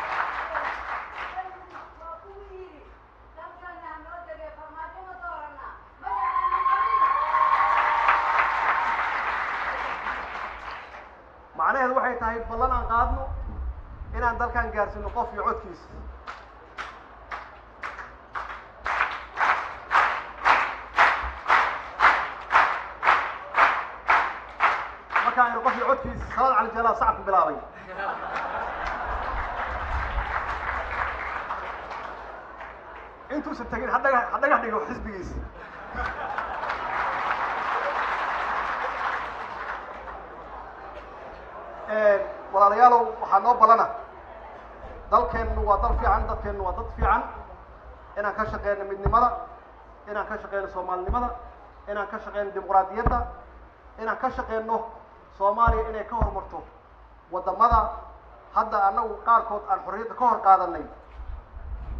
macnaheedu waxay tahay ballan aan qaadno inaan dalkan gaarsino qof iyo codkiisa markaan qof iyo codkiisa salaad cali jalaal sacabku bilaabay intuusan tagin hadhagax dhigo xisbigiisa walaalayaalow waxaa noo balana dalkeennu waa dal fiican dadkeennu waa dad fiican inaan ka shaqeyno midnimada inaan ka shaqeyno Soomaalinimada inaan ka shaqeyno dimuqraadiyadda inaan ka shaqeyno Soomaaliya inay ka hormarto wadamada hadda anagu qaarkood aan xorriyadda ka hor qaadanay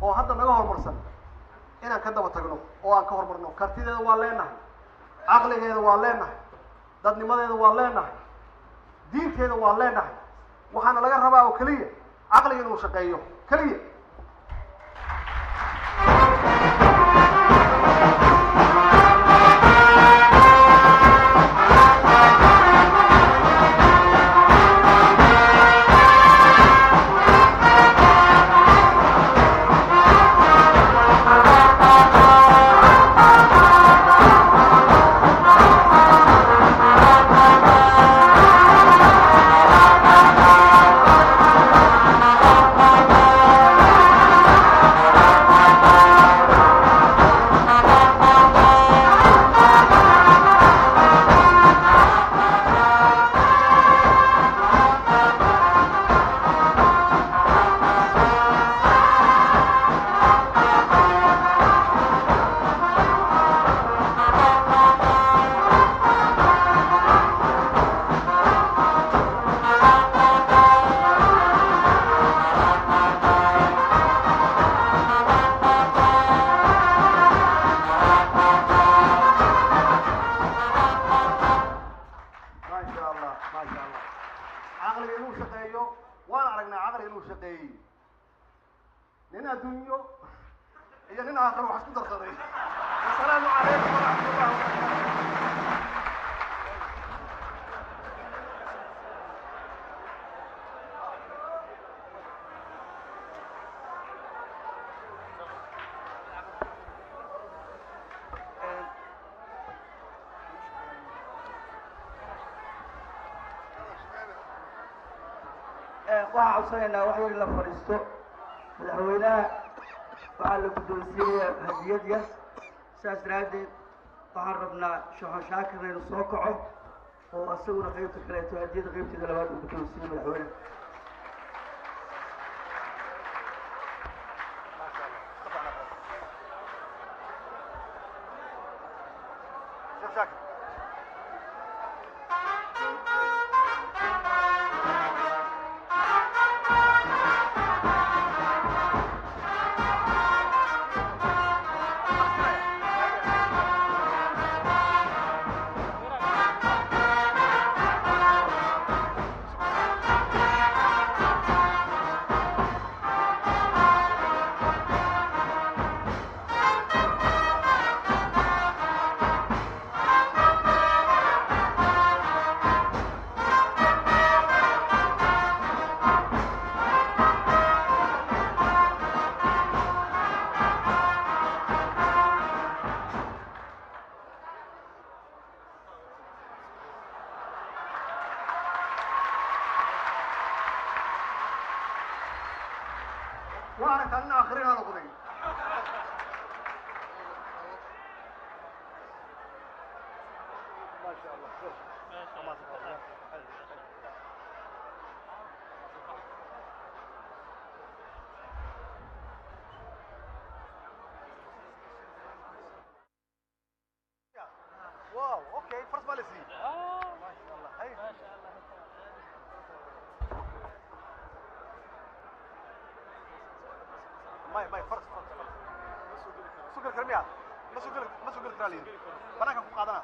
oo hadda naga hormarsan inaan ka daba tagno oo aan ka hormarno kartideeda waa leenahay caqligeeda waa leenahay dadnimadeeda waa leenahay diinteeda waa leenahay waxaana laga rabaa oo kaliya caqliga inuu shaqeeyo kaliya waxaan codsanayna wax yar la fariisto madaxweynaha waxaa la guddoonsiinayaa hadiyad yar sidaas daraaddeed waxaan rabnaa Sheekh Shaakir inuu soo kaco oo asaguna qaybta kaleeto hadiyada qaybteeda labaad uu guddoonsiiyo madaxweynaha وأنا كان آخرها نقضي ما شاء الله واو اوكي فرص بالسي ما شاء الله هاي ما شاء الله ماي فرص سوق الكرميات ما سوق الكرالين بناك كو قادنا